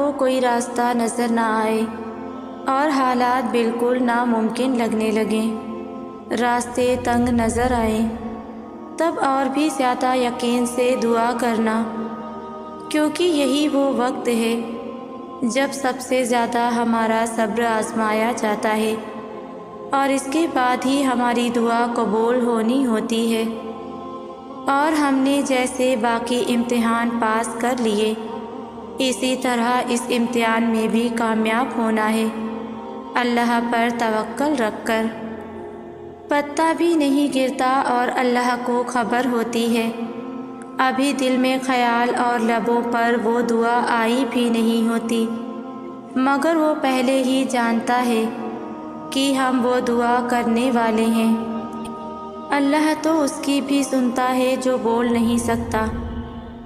کو کوئی راستہ نظر نہ آئے اور حالات بالکل ناممکن لگنے لگیں، راستے تنگ نظر آئیں، تب اور بھی زیادہ یقین سے دعا کرنا، کیونکہ یہی وہ وقت ہے جب سب سے زیادہ ہمارا صبر آزمایا جاتا ہے، اور اس کے بعد ہی ہماری دعا قبول ہونی ہوتی ہے، اور ہم نے جیسے باقی امتحان پاس کر لیے، اسی طرح اس امتحان میں بھی کامیاب ہونا ہے، اللہ پر توکل رکھ کر۔ پتا بھی نہیں گرتا اور اللہ کو خبر ہوتی ہے، ابھی دل میں خیال اور لبوں پر وہ دعا آئی بھی نہیں ہوتی، مگر وہ پہلے ہی جانتا ہے کہ ہم وہ دعا کرنے والے ہیں۔ اللہ تو اس کی بھی سنتا ہے جو بول نہیں سکتا،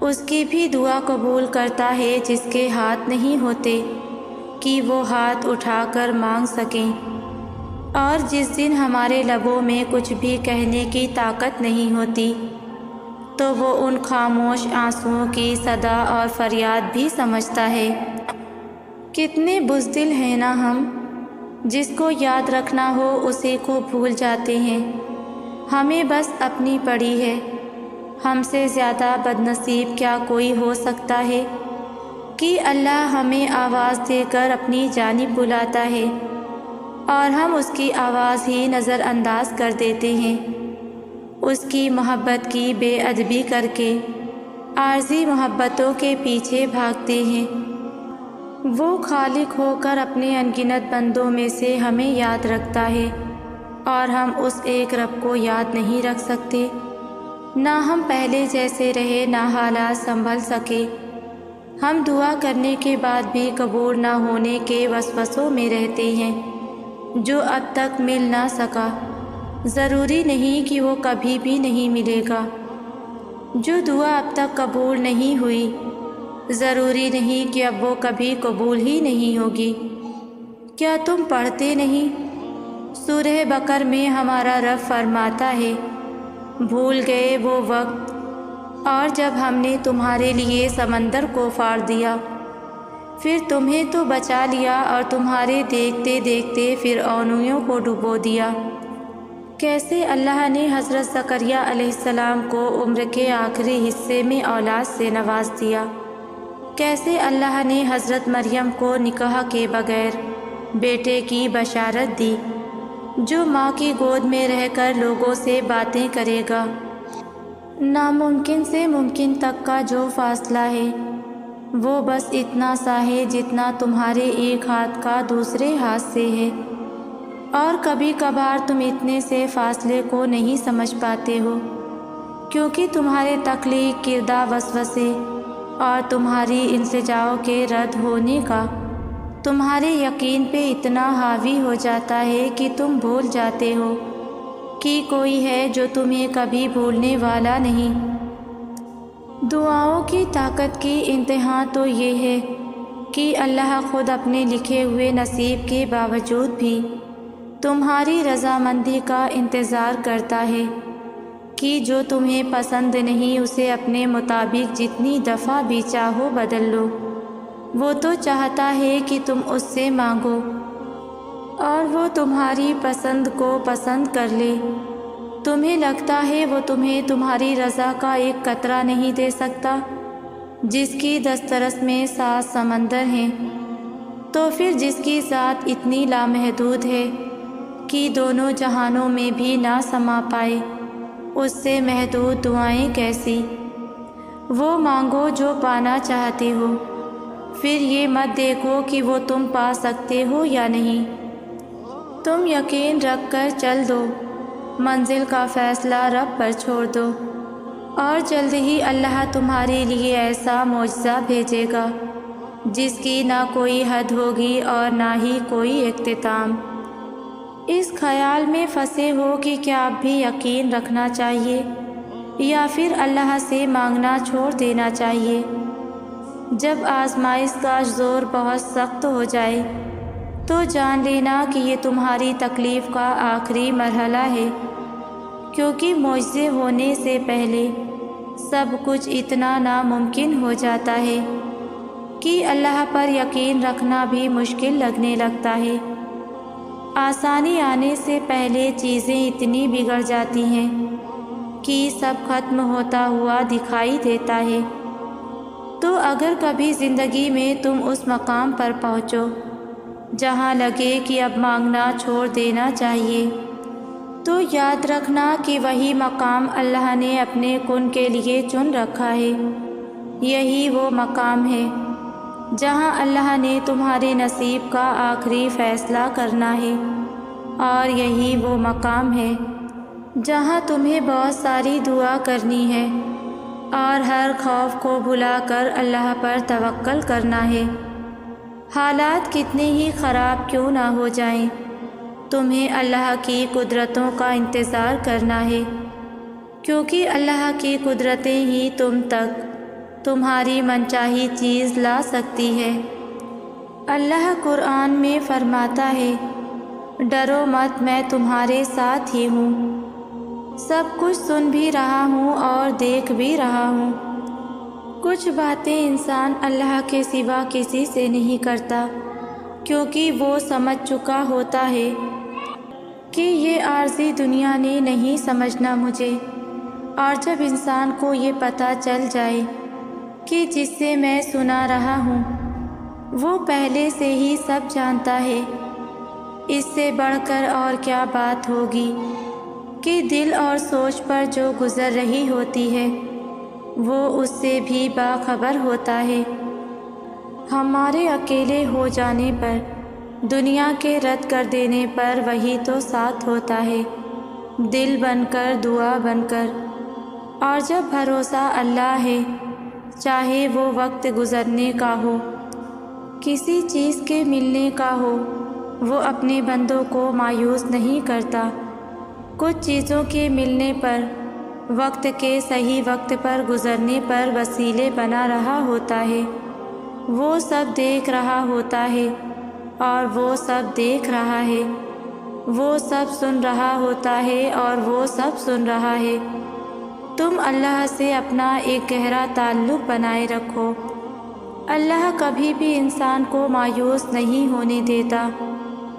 اس کی بھی دعا قبول کرتا ہے جس کے ہاتھ نہیں ہوتے کہ وہ ہاتھ اٹھا کر مانگ سکیں، اور جس دن ہمارے لبوں میں کچھ بھی کہنے کی طاقت نہیں ہوتی تو وہ ان خاموش آنسوؤں کی صدا اور فریاد بھی سمجھتا ہے۔ کتنے بزدل ہیں نا ہم، جس کو یاد رکھنا ہو اسی کو بھول جاتے ہیں، ہمیں بس اپنی پڑی ہے۔ ہم سے زیادہ بدنصیب کیا کوئی ہو سکتا ہے کہ اللہ ہمیں آواز دے کر اپنی جانب بلاتا ہے اور ہم اس کی آواز ہی نظر انداز کر دیتے ہیں، اس کی محبت کی بے ادبی کر کے عارضی محبتوں کے پیچھے بھاگتے ہیں۔ وہ خالق ہو کر اپنے انگنت بندوں میں سے ہمیں یاد رکھتا ہے، اور ہم اس ایک رب کو یاد نہیں رکھ سکتے، نہ ہم پہلے جیسے رہے، نہ حالات سنبھل سکے۔ ہم دعا کرنے کے بعد بھی قبول نہ ہونے کے وسوسوں میں رہتے ہیں جو اب تک مل نہ سکا، ضروری نہیں کہ وہ کبھی بھی نہیں ملے گا۔ جو دعا اب تک قبول نہیں ہوئی، ضروری نہیں کہ اب وہ کبھی قبول ہی نہیں ہوگی۔ کیا تم پڑھتے نہیں؟ سورہ بقرہ میں ہمارا رب فرماتا ہے، بھول گئے وہ وقت اور جب ہم نے تمہارے لیے سمندر کو پھاڑ دیا، پھر تمہیں تو بچا لیا اور تمہارے دیکھتے دیکھتے فرعونیوں کو ڈبو دیا۔ کیسے اللہ نے حضرت زکریہ علیہ السلام کو عمر کے آخری حصے میں اولاد سے نواز دیا، کیسے اللہ نے حضرت مریم کو نکاح کے بغیر بیٹے کی بشارت دی جو ماں کی گود میں رہ کر لوگوں سے باتیں کرے گا۔ ناممکن سے ممکن تک کا جو فاصلہ ہے وہ بس اتنا سا ہے جتنا تمہارے ایک ہاتھ کا دوسرے ہاتھ سے ہے، اور کبھی کبھار تم اتنے سے فاصلے کو نہیں سمجھ پاتے ہو کیونکہ تمہارے تخلیق کردہ وسوسے اور تمہاری التجاؤں کے رد ہونے کا تمہارے یقین پہ اتنا حاوی ہو جاتا ہے کہ تم بھول جاتے ہو کہ کوئی ہے جو تمہیں کبھی بھولنے والا نہیں۔ دعاؤں کی طاقت کی انتہا تو یہ ہے کہ اللہ خود اپنے لکھے ہوئے نصیب کے باوجود بھی تمہاری رضامندی کا انتظار کرتا ہے کہ جو تمہیں پسند نہیں اسے اپنے مطابق جتنی دفعہ بھی چاہو بدل لو۔ وہ تو چاہتا ہے کہ تم اس سے مانگو اور وہ تمہاری پسند کو پسند کر لے۔ تمہیں لگتا ہے وہ تمہیں تمہاری رضا کا ایک قطرہ نہیں دے سکتا جس کی دسترس میں 7 سمندر ہیں، تو پھر جس کی ذات اتنی لامحدود ہے کہ دونوں جہانوں میں بھی نہ سما پائے، اس سے محدود دعائیں کیسی؟ وہ مانگو جو پانا چاہتے ہو، پھر یہ مت دیکھو کہ وہ تم پا سکتے ہو یا نہیں۔ تم یقین رکھ کر چل دو، منزل کا فیصلہ رب پر چھوڑ دو، اور جلد ہی اللہ تمہارے لیے ایسا معجزہ بھیجے گا جس کی نہ کوئی حد ہوگی اور نہ ہی کوئی اختتام۔ اس خیال میں پھنسے ہو کہ کیا اب بھی یقین رکھنا چاہیے یا پھر اللہ سے مانگنا چھوڑ دینا چاہیے؟ جب آزمائش کا زور بہت سخت ہو جائے تو جان لینا کہ یہ تمہاری تکلیف کا آخری مرحلہ ہے، کیونکہ معجزے ہونے سے پہلے سب کچھ اتنا ناممکن ہو جاتا ہے کہ اللہ پر یقین رکھنا بھی مشکل لگنے لگتا ہے۔ آسانی آنے سے پہلے چیزیں اتنی بگڑ جاتی ہیں کہ سب ختم ہوتا ہوا دکھائی دیتا ہے۔ تو اگر کبھی زندگی میں تم اس مقام پر پہنچو جہاں لگے کہ اب مانگنا چھوڑ دینا چاہیے، تو یاد رکھنا کہ وہی مقام اللہ نے اپنے کن کے لیے چن رکھا ہے۔ یہی وہ مقام ہے جہاں اللہ نے تمہارے نصیب کا آخری فیصلہ کرنا ہے، اور یہی وہ مقام ہے جہاں تمہیں بہت ساری دعا کرنی ہے اور ہر خوف کو بھلا کر اللہ پر توکل کرنا ہے۔ حالات کتنے ہی خراب کیوں نہ ہو جائیں، تمہیں اللہ کی قدرتوں کا انتظار کرنا ہے، کیونکہ اللہ کی قدرتیں ہی تم تک تمہاری منچاہی چیز لا سکتی ہے۔ اللہ قرآن میں فرماتا ہے، ڈرو مت، میں تمہارے ساتھ ہی ہوں، سب کچھ سن بھی رہا ہوں اور دیکھ بھی رہا ہوں۔ کچھ باتیں انسان اللہ کے سوا کسی سے نہیں کرتا، کیونکہ وہ سمجھ چکا ہوتا ہے کہ یہ عارضی دنیا نے نہیں سمجھنا مجھے۔ اور جب انسان کو یہ پتہ چل جائے کہ جس سے میں سنا رہا ہوں وہ پہلے سے ہی سب جانتا ہے، اس سے بڑھ کر اور کیا بات ہوگی کہ دل اور سوچ پر جو گزر رہی ہوتی ہے وہ اس سے بھی باخبر ہوتا ہے۔ ہمارے اکیلے ہو جانے پر، دنیا کے رد کر دینے پر وہی تو ساتھ ہوتا ہے، دل بن کر، دعا بن کر۔ اور جب بھروسہ اللہ ہے، چاہے وہ وقت گزرنے کا ہو، کسی چیز کے ملنے کا ہو، وہ اپنے بندوں کو مایوس نہیں کرتا۔ کچھ چیزوں کے ملنے پر، وقت کے صحیح وقت پر گزرنے پر وسیلے بنا رہا ہوتا ہے۔ وہ سب دیکھ رہا ہوتا ہے اور وہ سب دیکھ رہا ہے، وہ سب سن رہا ہوتا ہے اور وہ سب سن رہا ہے۔ تم اللہ سے اپنا ایک گہرا تعلق بنائے رکھو۔ اللہ کبھی بھی انسان کو مایوس نہیں ہونے دیتا۔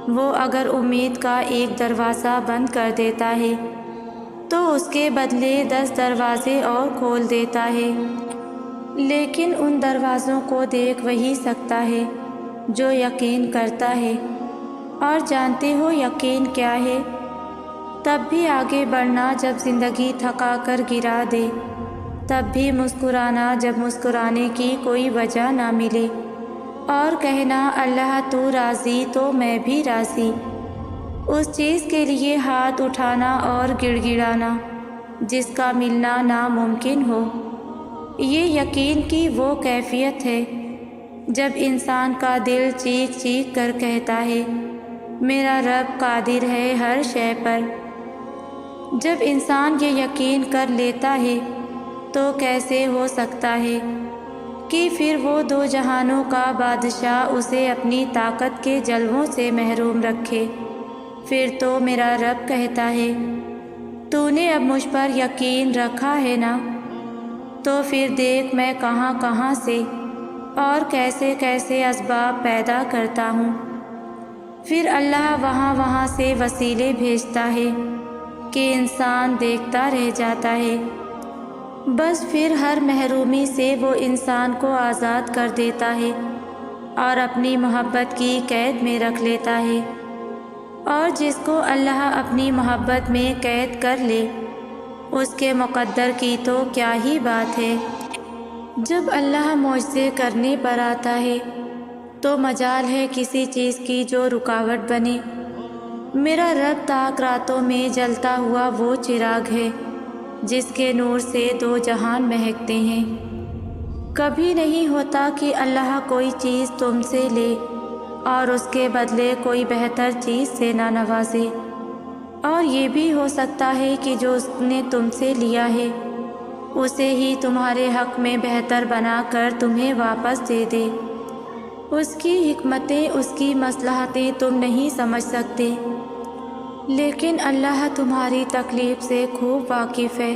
وہ اگر امید کا ایک دروازہ بند کر دیتا ہے تو اس کے بدلے 10 دروازے اور کھول دیتا ہے، لیکن ان دروازوں کو دیکھ وہی سکتا ہے جو یقین کرتا ہے۔ اور جانتے ہو یقین کیا ہے؟ تب بھی آگے بڑھنا جب زندگی تھکا کر گرا دے، تب بھی مسکرانا جب مسکرانے کی کوئی وجہ نہ ملے، اور کہنا اللہ تو راضی تو میں بھی راضی، اس چیز کے لیے ہاتھ اٹھانا اور گڑ گڑانا جس کا ملنا ناممکن ہو۔ یہ یقین کی وہ کیفیت ہے جب انسان کا دل چیخ چیخ کر کہتا ہے، میرا رب قادر ہے ہر شے پر۔ جب انسان یہ یقین کر لیتا ہے تو کیسے ہو سکتا ہے کہ پھر وہ 2 جہانوں کا بادشاہ اسے اپنی طاقت کے جلووں سے محروم رکھے؟ پھر تو میرا رب کہتا ہے، تو نے اب مجھ پر یقین رکھا ہے نا، تو پھر دیکھ میں کہاں کہاں سے اور کیسے کیسے اسباب پیدا کرتا ہوں۔ پھر اللہ وہاں سے وسیلے بھیجتا ہے کہ انسان دیکھتا رہ جاتا ہے۔ بس پھر ہر محرومی سے وہ انسان کو آزاد کر دیتا ہے اور اپنی محبت کی قید میں رکھ لیتا ہے۔ اور جس کو اللہ اپنی محبت میں قید کر لے، اس کے مقدر کی تو کیا ہی بات ہے۔ جب اللہ معجزے کرنے پر آتا ہے تو مجال ہے کسی چیز کی جو رکاوٹ بنے۔ میرا رب تاک راتوں میں جلتا ہوا وہ چراغ ہے جس کے نور سے 2 جہان مہکتے ہیں۔ کبھی نہیں ہوتا کہ اللہ کوئی چیز تم سے لے اور اس کے بدلے کوئی بہتر چیز سے نہ نوازے، اور یہ بھی ہو سکتا ہے کہ جو اس نے تم سے لیا ہے اسے ہی تمہارے حق میں بہتر بنا کر تمہیں واپس دے دے۔ اس کی حکمتیں، اس کی مصلحتیں تم نہیں سمجھ سکتے، لیکن اللہ تمہاری تکلیف سے خوب واقف ہے۔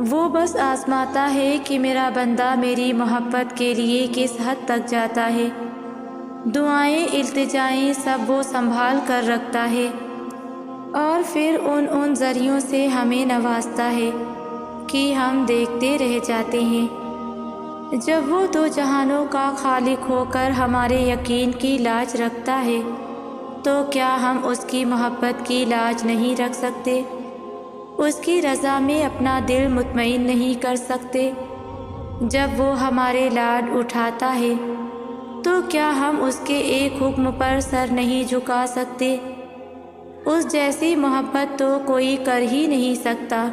وہ بس آزماتا ہے کہ میرا بندہ میری محبت کے لیے کس حد تک جاتا ہے۔ دعائیں، التجائیں سب وہ سنبھال کر رکھتا ہے اور پھر ان ذریعوں سے ہمیں نوازتا ہے کہ ہم دیکھتے رہ جاتے ہیں۔ جب وہ دو جہانوں کا خالق ہو کر ہمارے یقین کی لاج رکھتا ہے تو کیا ہم اس کی محبت کی لاج نہیں رکھ سکتے؟ اس کی رضا میں اپنا دل مطمئن نہیں کر سکتے؟ جب وہ ہمارے لاڈ اٹھاتا ہے تو کیا ہم اس کے ایک حکم پر سر نہیں جھکا سکتے؟ اس جیسی محبت تو کوئی کر ہی نہیں سکتا،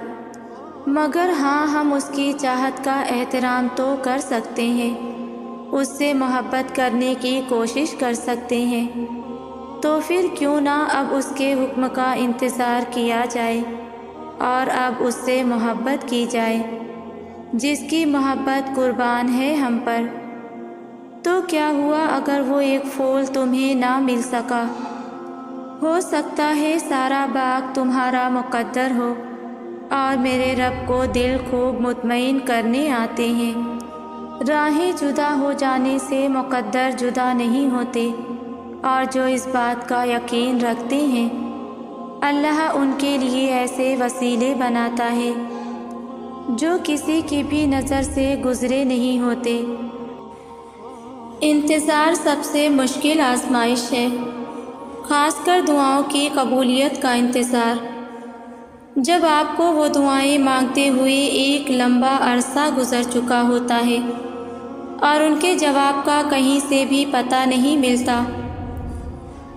مگر ہاں ہم اس کی چاہت کا احترام تو کر سکتے ہیں، اس سے محبت کرنے کی کوشش کر سکتے ہیں۔ تو پھر کیوں نہ اب اس کے حکم کا انتظار کیا جائے اور اب اس سے محبت کی جائے جس کی محبت قربان ہے ہم پر۔ تو کیا ہوا اگر وہ ایک پھول تمہیں نہ مل سکا؟ ہو سکتا ہے سارا باغ تمہارا مقدر ہو، اور میرے رب کو دل خوب مطمئن کرنے آتے ہیں۔ راہیں جدا ہو جانے سے مقدر جدا نہیں ہوتے، اور جو اس بات کا یقین رکھتے ہیں اللہ ان کے لیے ایسے وسیلے بناتا ہے جو کسی کی بھی نظر سے گزرے نہیں ہوتے۔ انتظار سب سے مشکل آزمائش ہے، خاص کر دعاؤں کی قبولیت کا انتظار۔ جب آپ کو وہ دعائیں مانگتے ہوئے ایک لمبا عرصہ گزر چکا ہوتا ہے اور ان کے جواب کا کہیں سے بھی پتہ نہیں ملتا،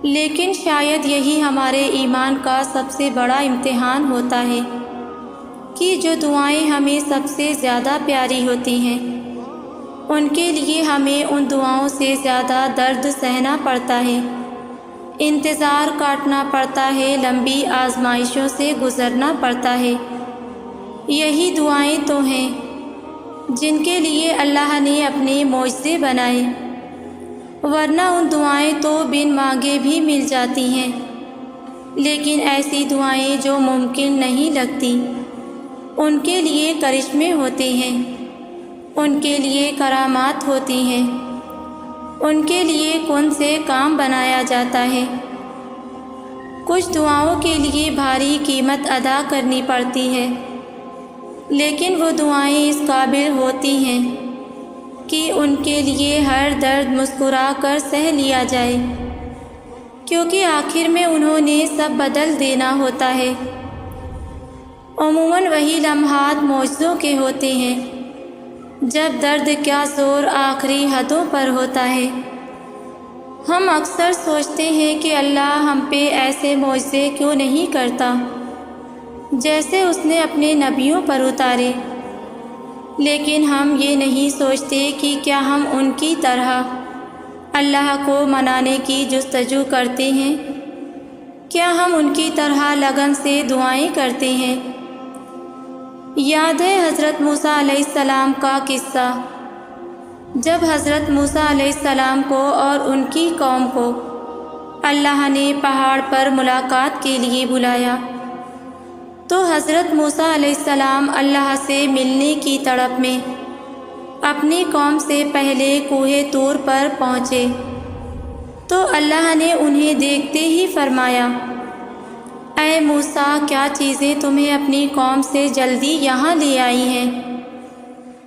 لیکن شاید یہی ہمارے ایمان کا سب سے بڑا امتحان ہوتا ہے کہ جو دعائیں ہمیں سب سے زیادہ پیاری ہوتی ہیں ان کے لیے ہمیں ان دعاؤں سے زیادہ درد سہنا پڑتا ہے، انتظار کاٹنا پڑتا ہے، لمبی آزمائشوں سے گزرنا پڑتا ہے۔ یہی دعائیں تو ہیں جن کے لیے اللہ نے اپنے معجزے بنائے، ورنہ ان دعائیں تو بن مانگے بھی مل جاتی ہیں۔ لیکن ایسی دعائیں جو ممکن نہیں لگتی ان کے لیے کرشمے ہوتے ہیں، ان کے لیے کرامات ہوتی ہیں، ان کے لیے کن سے کام بنایا جاتا ہے۔ کچھ دعاؤں کے لیے بھاری قیمت ادا کرنی پڑتی ہے، لیکن وہ دعائیں اس قابل ہوتی ہیں کہ ان کے لیے ہر درد مسکرا کر سہ لیا جائے، کیونکہ آخر میں انہوں نے سب بدل دینا ہوتا ہے۔ عموماً وہی لمحات معجزوں کے ہوتے ہیں جب درد کیا زور آخری حدوں پر ہوتا ہے۔ ہم اکثر سوچتے ہیں کہ اللہ ہم پہ ایسے معجزے کیوں نہیں کرتا جیسے اس نے اپنے نبیوں پر اتارے، لیکن ہم یہ نہیں سوچتے کہ کیا ہم ان کی طرح اللہ کو منانے کی جستجو کرتے ہیں؟ کیا ہم ان کی طرح لگن سے دعائیں کرتے ہیں؟ یاد ہے حضرت موسیٰ علیہ السلام کا قصہ، جب حضرت موسیٰ علیہ السلام کو اور ان کی قوم کو اللہ نے پہاڑ پر ملاقات کے لیے بلایا تو حضرت موسیٰ علیہ السلام اللہ سے ملنے کی تڑپ میں اپنی قوم سے پہلے کوہ طور پر پہنچے تو اللہ نے انہیں دیکھتے ہی فرمایا، اے موسیٰ، کیا چیزیں تمہیں اپنی قوم سے جلدی یہاں لے آئی ہیں؟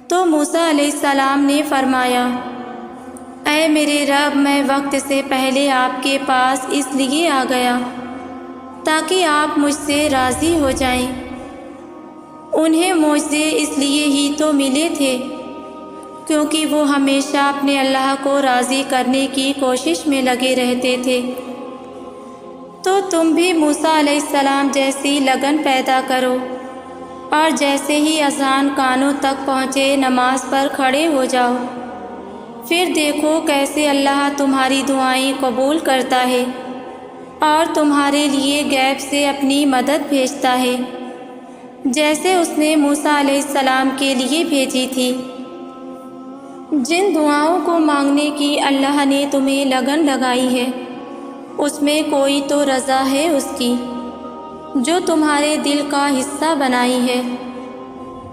تو موسیٰ علیہ السلام نے فرمایا، اے میرے رب، میں وقت سے پہلے آپ کے پاس اس لیے آ گیا تاکہ آپ مجھ سے راضی ہو جائیں۔ انہیں معجزے اس لیے ہی تو ملے تھے کیونکہ وہ ہمیشہ اپنے اللہ کو راضی کرنے کی کوشش میں لگے رہتے تھے۔ تو تم بھی موسیٰ علیہ السلام جیسی لگن پیدا کرو، اور جیسے ہی اذان کانوں تک پہنچے نماز پر کھڑے ہو جاؤ، پھر دیکھو کیسے اللہ تمہاری دعائیں قبول کرتا ہے اور تمہارے لیے غیب سے اپنی مدد بھیجتا ہے، جیسے اس نے موسیٰ علیہ السلام کے لیے بھیجی تھی۔ جن دعاؤں کو مانگنے کی اللہ نے تمہیں لگن لگائی ہے اس میں کوئی تو رضا ہے اس کی جو تمہارے دل کا حصہ بنائی ہے،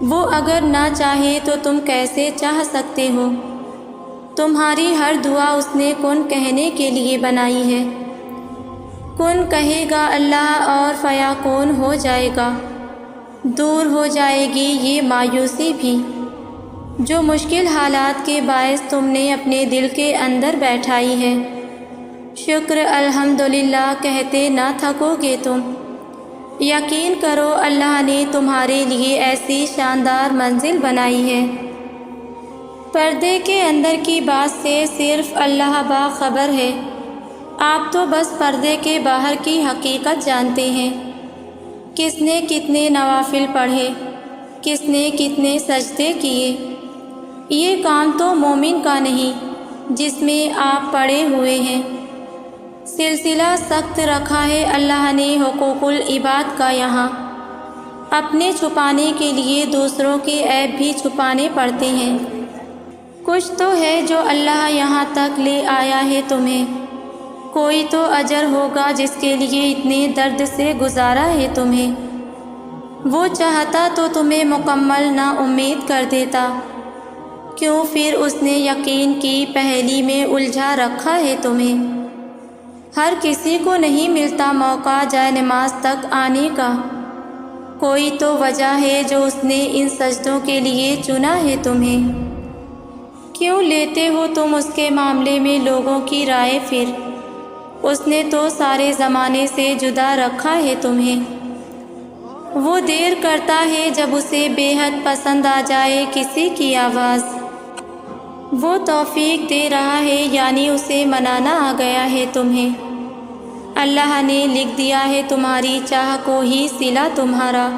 وہ اگر نہ چاہے تو تم کیسے چاہ سکتے ہو؟ تمہاری ہر دعا اس نے کن کہنے کے لیے بنائی ہے۔ کن کہے گا اللہ اور فیکون ہو جائے گا۔ دور ہو جائے گی یہ مایوسی بھی جو مشکل حالات کے باعث تم نے اپنے دل کے اندر بیٹھائی ہے۔ شکر الحمدللہ کہتے نہ تھکو گے تم۔ یقین کرو اللہ نے تمہارے لیے ایسی شاندار منزل بنائی ہے۔ پردے کے اندر کی بات سے صرف اللہ باخبر ہے، آپ تو بس پردے کے باہر کی حقیقت جانتے ہیں۔ کس نے کتنے نوافل پڑھے، کس نے کتنے سجدے کیے، یہ کام تو مومن کا نہیں جس میں آپ پڑے ہوئے ہیں۔ سلسلہ سخت رکھا ہے اللہ نے حقوق العباد کا یہاں، اپنے چھپانے کے لیے دوسروں کے عیب بھی چھپانے پڑتے ہیں۔ کچھ تو ہے جو اللہ یہاں تک لے آیا ہے تمہیں، کوئی تو اجر ہوگا جس کے لیے اتنے درد سے گزارا ہے تمہیں۔ وہ چاہتا تو تمہیں مکمل نا امید کر دیتا، کیوں پھر اس نے یقین کی پہلی میں الجھا رکھا ہے تمہیں۔ ہر کسی کو نہیں ملتا موقع جائے نماز تک آنے کا، کوئی تو وجہ ہے جو اس نے ان سجدوں کے لیے چنا ہے تمہیں۔ کیوں لیتے ہو تم اس کے معاملے میں لوگوں کی رائے؟ پھر اس نے تو سارے زمانے سے جدا رکھا ہے تمہیں۔ وہ دیر کرتا ہے جب اسے بے حد پسند آ جائے کسی کی آواز، وہ توفیق دے رہا ہے یعنی اسے منانا آ گیا ہے تمہیں۔ اللہ نے لکھ دیا ہے تمہاری چاہ کو ہی صلہ تمہارا،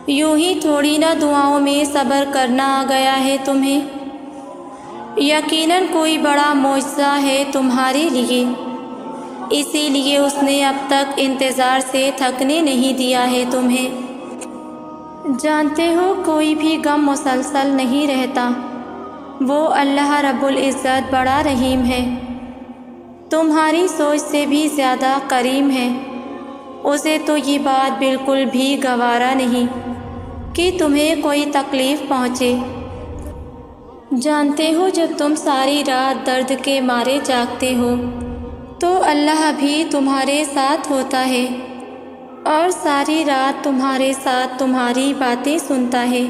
یوں ہی تھوڑی نہ دعاؤں میں صبر کرنا آ گیا ہے تمہیں۔ یقیناً کوئی بڑا معجزہ ہے تمہارے لیے، اسی لیے اس نے اب تک انتظار سے تھکنے نہیں دیا ہے تمہیں۔ جانتے ہو کوئی بھی غم مسلسل نہیں رہتا، وہ اللہ رب العزت بڑا رحیم ہے، تمہاری سوچ سے بھی زیادہ کریم ہے۔ اسے تو یہ بات بالکل بھی گوارا نہیں کہ تمہیں کوئی تکلیف پہنچے۔ جانتے ہو جب تم ساری رات درد کے مارے جاگتے ہو تو اللہ بھی تمہارے ساتھ ہوتا ہے اور ساری رات تمہارے ساتھ تمہاری باتیں سنتا ہے۔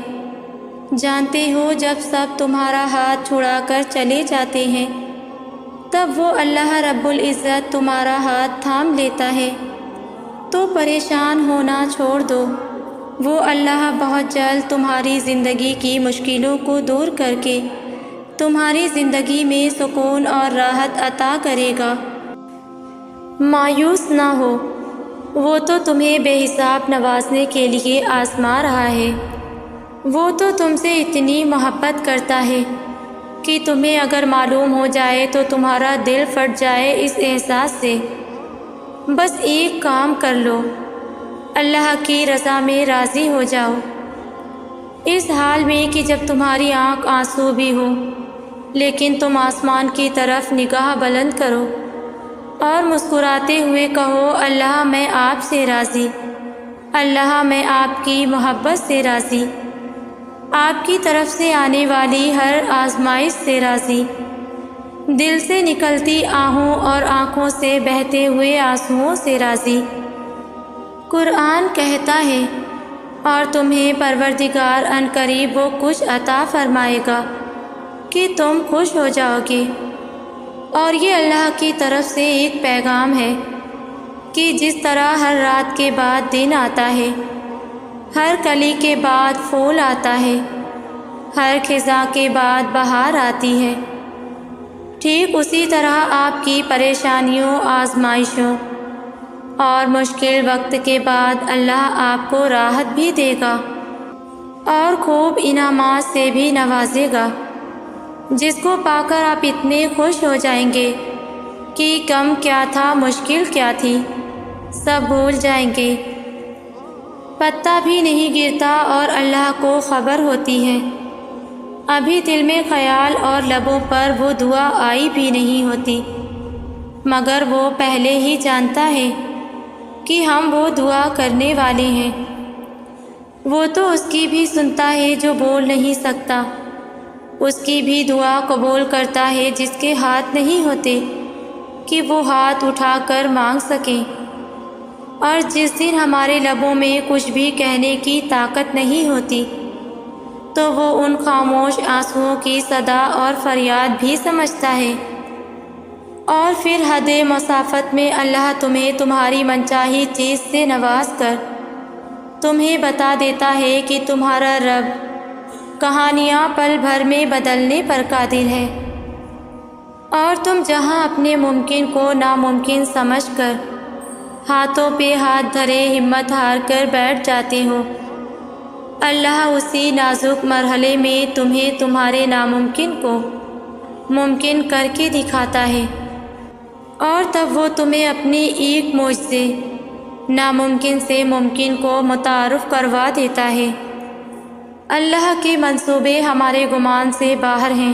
جانتے ہو جب سب تمہارا ہاتھ چھڑا کر چلے جاتے ہیں تب وہ اللہ رب العزت تمہارا ہاتھ تھام لیتا ہے، تو پریشان ہونا چھوڑ دو، وہ اللہ بہت جلد تمہاری زندگی کی مشکلوں کو دور کر کے تمہاری زندگی میں سکون اور راحت عطا کرے گا۔ مایوس نہ ہو، وہ تو تمہیں بے حساب نوازنے کے لیے آزما رہا ہے۔ وہ تو تم سے اتنی محبت کرتا ہے کہ تمہیں اگر معلوم ہو جائے تو تمہارا دل پھٹ جائے اس احساس سے۔ بس ایک کام کر لو، اللہ کی رضا میں راضی ہو جاؤ، اس حال میں کہ جب تمہاری آنکھ آنسو بھی ہو لیکن تم آسمان کی طرف نگاہ بلند کرو اور مسکراتے ہوئے کہو اللہ میں آپ سے راضی، اللہ میں آپ کی محبت سے راضی، آپ کی طرف سے آنے والی ہر آزمائش سے راضی، دل سے نکلتی آہوں اور آنکھوں سے بہتے ہوئے آنسوؤں سے راضی۔ قرآن کہتا ہے اور تمہیں پروردگار عنقریب وہ کچھ عطا فرمائے گا کہ تم خوش ہو جاؤ گے۔ اور یہ اللہ کی طرف سے ایک پیغام ہے کہ جس طرح ہر رات کے بعد دن آتا ہے، ہر کلی کے بعد پھول آتا ہے، ہر خزاں کے بعد بہار آتی ہے، ٹھیک اسی طرح آپ کی پریشانیوں، آزمائشوں اور مشکل وقت کے بعد اللہ آپ کو راحت بھی دے گا اور خوب انعامات سے بھی نوازے گا، جس کو پا کر آپ اتنے خوش ہو جائیں گے کہ کم کیا تھا، مشکل کیا تھی، سب بھول جائیں گے۔ پتا بھی نہیں گرتا اور اللہ کو خبر ہوتی ہے، ابھی دل میں خیال اور لبوں پر وہ دعا آئی بھی نہیں ہوتی، مگر وہ پہلے ہی جانتا ہے کہ ہم وہ دعا کرنے والے ہیں۔ وہ تو اس کی بھی سنتا ہے جو بول نہیں سکتا، اس کی بھی دعا قبول کرتا ہے جس کے ہاتھ نہیں ہوتے کہ وہ ہاتھ اٹھا کر مانگ سکیں، اور جس دن ہمارے لبوں میں کچھ بھی کہنے کی طاقت نہیں ہوتی تو وہ ان خاموش آنسوؤں کی صدا اور فریاد بھی سمجھتا ہے، اور پھر حد مسافت میں اللہ تمہیں تمہاری منچاہی چیز سے نواز کر تمہیں بتا دیتا ہے کہ تمہارا رب کہانیاں پل بھر میں بدلنے پر قادر ہے، اور تم جہاں اپنے ممکن کو ناممکن سمجھ کر ہاتھوں پہ ہاتھ دھرے ہمت ہار کر بیٹھ جاتے ہو، اللہ اسی نازک مرحلے میں تمہیں تمہارے ناممکن کو ممکن کر کے دکھاتا ہے، اور تب وہ تمہیں اپنی ایک معجزے ناممکن سے ممکن کو متعارف کروا دیتا ہے۔ اللہ کے منصوبے ہمارے گمان سے باہر ہیں،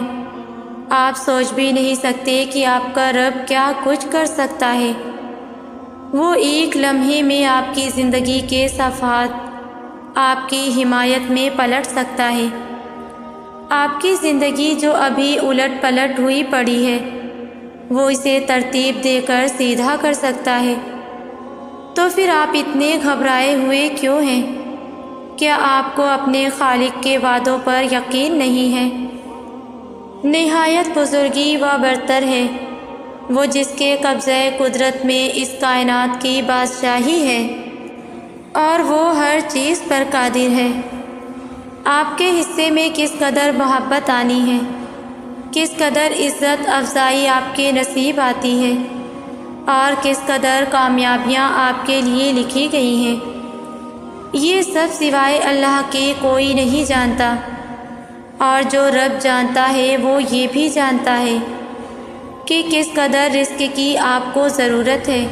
آپ سوچ بھی نہیں سکتے کہ آپ کا رب کیا کچھ کر سکتا ہے۔ وہ ایک لمحے میں آپ کی زندگی کے صفحات آپ کی حمایت میں پلٹ سکتا ہے، آپ کی زندگی جو ابھی الٹ پلٹ ہوئی پڑی ہے وہ اسے ترتیب دے کر سیدھا کر سکتا ہے۔ تو پھر آپ اتنے گھبرائے ہوئے کیوں ہیں؟ کیا آپ کو اپنے خالق کے وعدوں پر یقین نہیں ہے؟ نہایت بزرگی و برتر ہے وہ جس کے قبضہ قدرت میں اس کائنات کی بادشاہی ہے، اور وہ ہر چیز پر قادر ہے۔ آپ کے حصے میں کس قدر محبت آنی ہے، کس قدر عزت افزائی آپ کے نصیب آتی ہے، اور کس قدر کامیابیاں آپ کے لیے لکھی گئی ہیں، یہ سب سوائے اللہ کے کوئی نہیں جانتا، اور جو رب جانتا ہے وہ یہ بھی جانتا ہے کہ کس قدر رزق کی آپ کو ضرورت ہے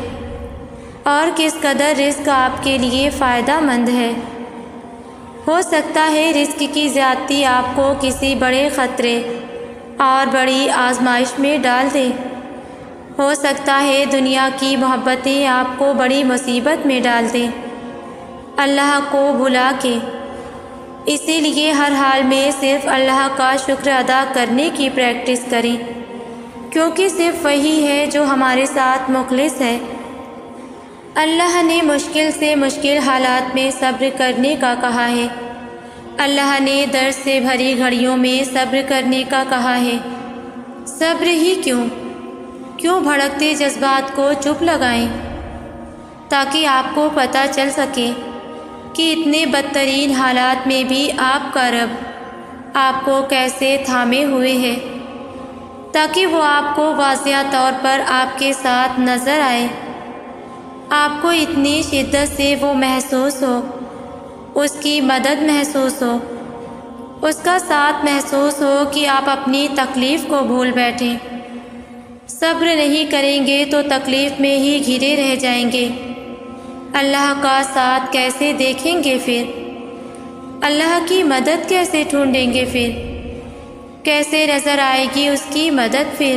اور کس قدر رزق آپ کے لیے فائدہ مند ہے۔ ہو سکتا ہے رزق کی زیادتی آپ کو کسی بڑے خطرے اور بڑی آزمائش میں ڈال دے، ہو سکتا ہے دنیا کی محبتیں آپ کو بڑی مصیبت میں ڈال دیں اللہ کو بھلا کے۔ اسی لیے ہر حال میں صرف اللہ کا شکر ادا کرنے کی پریکٹس کریں، کیونکہ صرف وہی ہے جو ہمارے ساتھ مخلص ہے۔ اللہ نے مشکل سے مشکل حالات میں صبر کرنے کا کہا ہے، اللہ نے درد سے بھری گھڑیوں میں صبر کرنے کا کہا ہے۔ صبر ہی کیوں بھڑکتے جذبات کو چپ لگائیں، تاکہ آپ کو پتہ چل سکے کہ اتنے بدترین حالات میں بھی آپ کا رب آپ کو کیسے تھامے ہوئے ہے، تاکہ وہ آپ کو واضح طور پر آپ کے ساتھ نظر آئے، آپ کو اتنی شدت سے وہ محسوس ہو، اس کی مدد محسوس ہو، اس کا ساتھ محسوس ہو کہ آپ اپنی تکلیف کو بھول بیٹھیں۔ صبر نہیں کریں گے تو تکلیف میں ہی گھرے رہ جائیں گے، اللہ کا ساتھ کیسے دیکھیں گے؟ پھر اللہ کی مدد کیسے ڈھونڈیں گے؟ پھر کیسے نظر آئے گی اس کی مدد؟ پھر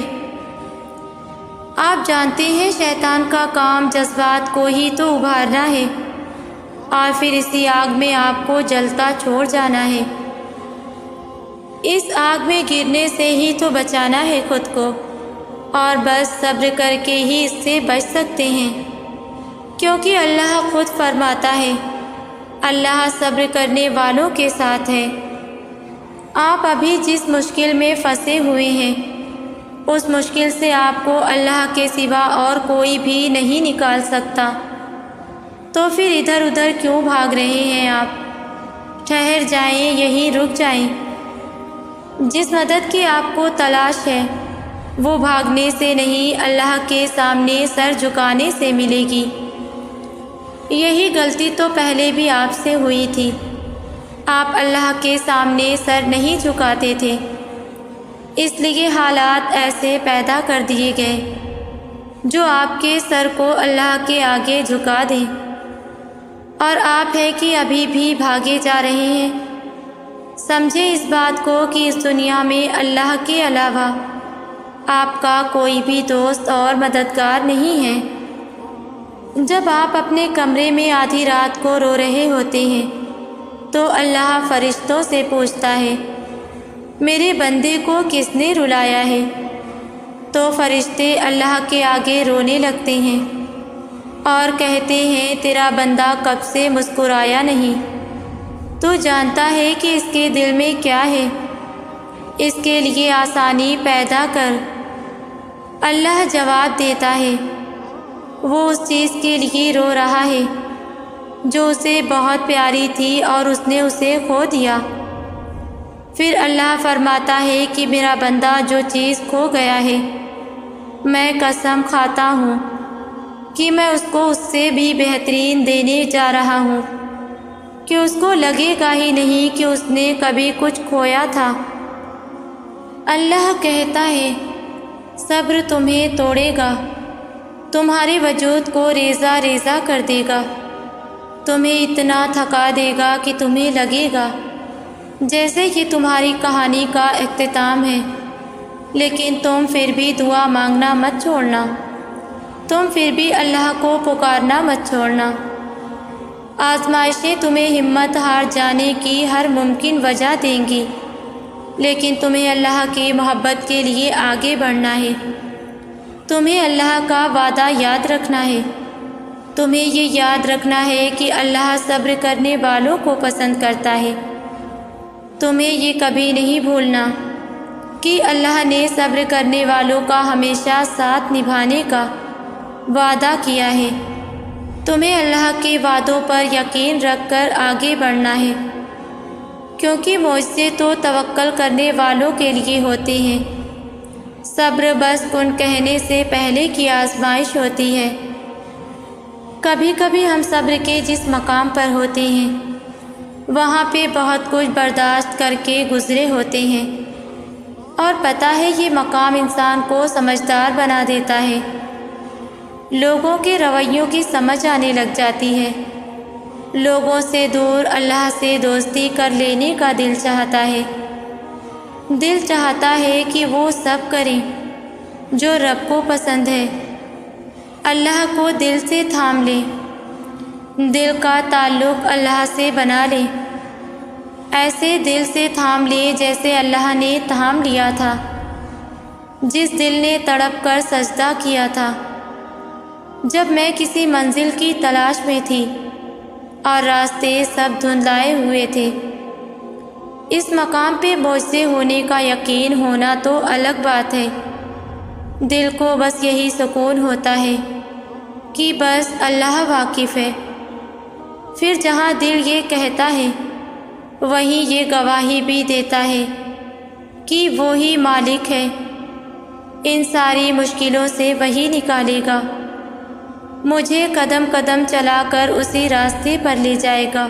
آپ جانتے ہیں شیطان کا کام جذبات کو ہی تو ابھارنا ہے، اور پھر اسی آگ میں آپ کو جلتا چھوڑ جانا ہے۔ اس آگ میں گرنے سے ہی تو بچانا ہے خود کو، اور بس صبر کر کے ہی اس سے بچ سکتے ہیں، کیونکہ اللہ خود فرماتا ہے اللہ صبر کرنے والوں کے ساتھ ہے۔ آپ ابھی جس مشکل میں پھنسے ہوئے ہیں اس مشکل سے آپ کو اللہ کے سوا اور کوئی بھی نہیں نکال سکتا، تو پھر ادھر ادھر کیوں بھاگ رہے ہیں آپ؟ ٹھہر جائیں، یہیں رک جائیں۔ جس مدد کی آپ کو تلاش ہے وہ بھاگنے سے نہیں، اللہ کے سامنے سر جھکانے سے ملے گی۔ یہی غلطی تو پہلے بھی آپ سے ہوئی تھی، آپ اللہ کے سامنے سر نہیں جھکاتے تھے، اس لیے حالات ایسے پیدا کر دیے گئے جو آپ کے سر کو اللہ کے آگے جھکا دیں، اور آپ ہے کہ ابھی بھی بھاگے جا رہے ہیں۔ سمجھے اس بات کو کہ اس دنیا میں اللہ کے علاوہ آپ کا کوئی بھی دوست اور مددگار نہیں ہے۔ جب آپ اپنے کمرے میں آدھی رات کو رو رہے ہوتے ہیں تو اللہ فرشتوں سے پوچھتا ہے میرے بندے کو کس نے رلایا ہے؟ تو فرشتے اللہ کے آگے رونے لگتے ہیں اور کہتے ہیں تیرا بندہ کب سے مسکرایا نہیں، تو جانتا ہے کہ اس کے دل میں کیا ہے، اس کے لیے آسانی پیدا کر۔ اللہ جواب دیتا ہے وہ اس چیز کے لیے رو رہا ہے جو اسے بہت پیاری تھی اور اس نے اسے کھو دیا۔ پھر اللہ فرماتا ہے کہ میرا بندہ جو چیز کھو گیا ہے، میں قسم کھاتا ہوں کہ میں اس کو اس سے بھی بہترین دینے جا رہا ہوں کہ اس کو لگے گا ہی نہیں کہ اس نے کبھی کچھ کھویا تھا۔ اللہ کہتا ہے صبر تمہیں توڑے گا، تمہارے وجود کو ریزہ ریزہ کر دے گا، تمہیں اتنا تھکا دے گا کہ تمہیں لگے گا جیسے یہ تمہاری کہانی کا اختتام ہے، لیکن تم پھر بھی دعا مانگنا مت چھوڑنا، تم پھر بھی اللہ کو پکارنا مت چھوڑنا۔ آزمائشیں تمہیں ہمت ہار جانے کی ہر ممکن وجہ دیں گی، لیکن تمہیں اللہ کی محبت کے لیے آگے بڑھنا ہے، تمہیں اللہ کا وعدہ یاد رکھنا ہے، تمہیں یہ یاد رکھنا ہے کہ اللہ صبر کرنے والوں کو پسند کرتا ہے۔ تمہیں یہ کبھی نہیں بھولنا کہ اللہ نے صبر کرنے والوں کا ہمیشہ ساتھ نبھانے کا وعدہ کیا ہے۔ تمہیں اللہ کے وعدوں پر یقین رکھ کر آگے بڑھنا ہے، کیونکہ معجزے تو توکل کرنے والوں کے لیے ہوتے ہیں۔ صبر بس کن کہنے سے پہلے کی آزمائش ہوتی ہے۔ کبھی کبھی ہم صبر کے جس مقام پر ہوتے ہیں وہاں پہ بہت کچھ برداشت کر کے گزرے ہوتے ہیں، اور پتہ ہے یہ مقام انسان کو سمجھدار بنا دیتا ہے، لوگوں کے رویوں کی سمجھ آنے لگ جاتی ہے، لوگوں سے دور اللہ سے دوستی کر لینے کا دل چاہتا ہے، دل چاہتا ہے کہ وہ سب کریں جو رب کو پسند ہے، اللہ کو دل سے تھام لیں، دل کا تعلق اللہ سے بنا لیں، ایسے دل سے تھام لیں جیسے اللہ نے تھام لیا تھا، جس دل نے تڑپ کر سجدہ کیا تھا جب میں کسی منزل کی تلاش میں تھی اور راستے سب دھندلائے ہوئے تھے۔ اس مقام پہ معجزے ہونے کا یقین ہونا تو الگ بات ہے، دل کو بس یہی سکون ہوتا ہے کہ بس اللہ واقف ہے۔ پھر جہاں دل یہ کہتا ہے وہیں یہ گواہی بھی دیتا ہے کہ وہی مالک ہے، ان ساری مشکلوں سے وہی نکالے گا، مجھے قدم قدم چلا کر اسی راستے پر لے جائے گا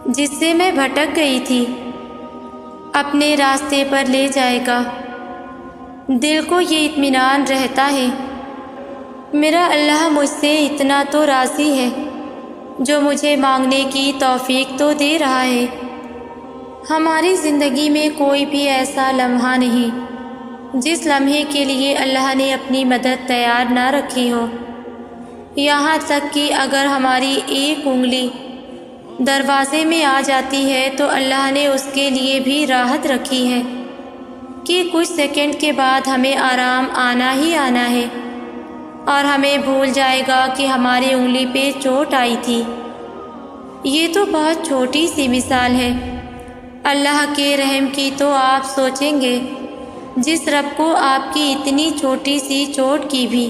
جس سے میں بھٹک گئی تھی، اپنے راستے پر لے جائے گا۔ دل کو یہ اطمینان رہتا ہے میرا اللہ مجھ سے اتنا تو راضی ہے جو مجھے مانگنے کی توفیق تو دے رہا ہے۔ ہماری زندگی میں کوئی بھی ایسا لمحہ نہیں جس لمحے کے لیے اللہ نے اپنی مدد تیار نہ رکھی ہو، یہاں تک کہ اگر ہماری ایک انگلی دروازے میں آ جاتی ہے تو اللہ نے اس کے لیے بھی راحت رکھی ہے کہ کچھ سیکنڈ کے بعد ہمیں آرام آنا ہی آنا ہے، اور ہمیں بھول جائے گا کہ ہماری انگلی پہ چوٹ آئی تھی۔ یہ تو بہت چھوٹی سی مثال ہے، اللہ کے رحم کی تو آپ سوچیں گے، جس رب کو آپ کی اتنی چھوٹی سی چوٹ کی بھی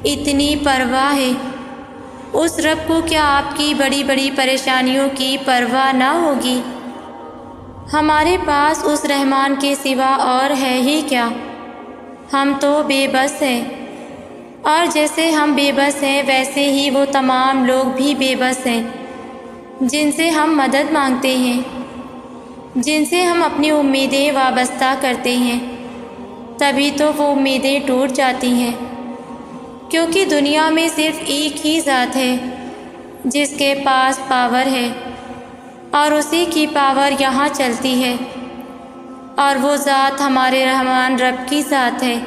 اتنی پرواہ ہے، اس رب کو کیا آپ کی بڑی بڑی پریشانیوں کی پرواہ نہ ہوگی؟ ہمارے پاس اس رحمان کے سوا اور ہے ہی کیا؟ ہم تو بے بس ہیں، اور جیسے ہم بے بس ہیں ویسے ہی وہ تمام لوگ بھی بے بس ہیں جن سے ہم مدد مانگتے ہیں، جن سے ہم اپنی امیدیں وابستہ کرتے ہیں۔ تبھی تو وہ امیدیں ٹوٹ جاتی ہیں، کیونکہ دنیا میں صرف ایک ہی ذات ہے جس کے پاس پاور ہے، اور اسی کی پاور یہاں چلتی ہے، اور وہ ذات ہمارے رحمان رب کی ذات ہے۔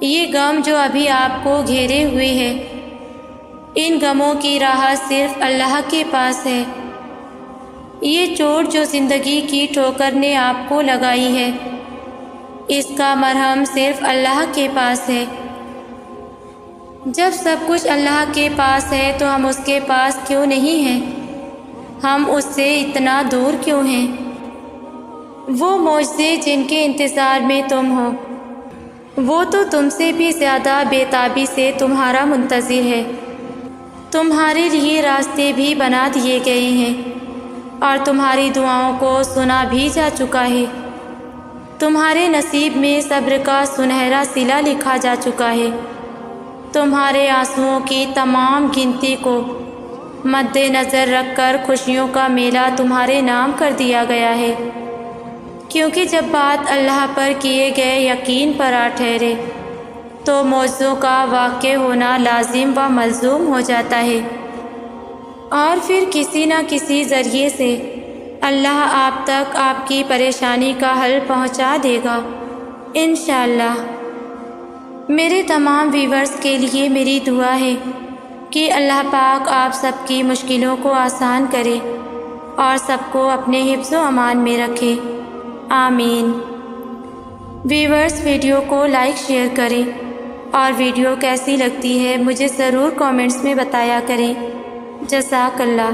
یہ غم جو ابھی آپ کو گھیرے ہوئے ہے، ان غموں کی راحت صرف اللہ کے پاس ہے، یہ چوٹ جو زندگی کی ٹھوکر نے آپ کو لگائی ہے، اس کا مرہم صرف اللہ کے پاس ہے۔ جب سب کچھ اللہ کے پاس ہے تو ہم اس کے پاس کیوں نہیں ہیں؟ ہم اس سے اتنا دور کیوں ہیں؟ وہ معجزے جن کے انتظار میں تم ہو، وہ تو تم سے بھی زیادہ بے تابی سے تمہارا منتظر ہے۔ تمہارے لیے راستے بھی بنا دیے گئے ہیں اور تمہاری دعاؤں کو سنا بھی جا چکا ہے۔ تمہارے نصیب میں صبر کا سنہرا صلہ لکھا جا چکا ہے۔ تمہارے آنسوؤں کی تمام گنتی کو مد نظر رکھ کر خوشیوں کا میلہ تمہارے نام کر دیا گیا ہے، کیونکہ جب بات اللہ پر کیے گئے یقین پر آ ٹھہرے تو معجزوں کا واقع ہونا لازم و ملزوم ہو جاتا ہے، اور پھر کسی نہ کسی ذریعے سے اللہ آپ تک آپ کی پریشانی کا حل پہنچا دے گا انشاءاللہ۔ میرے تمام ویورز کے لیے میری دعا ہے کہ اللہ پاک آپ سب کی مشکلوں کو آسان کرے اور سب کو اپنے حفظ و امان میں رکھے، آمین۔ ویورز، ویڈیو کو لائک شیئر کریں اور ویڈیو کیسی لگتی ہے مجھے ضرور کامنٹس میں بتایا کریں۔ جزاک اللہ۔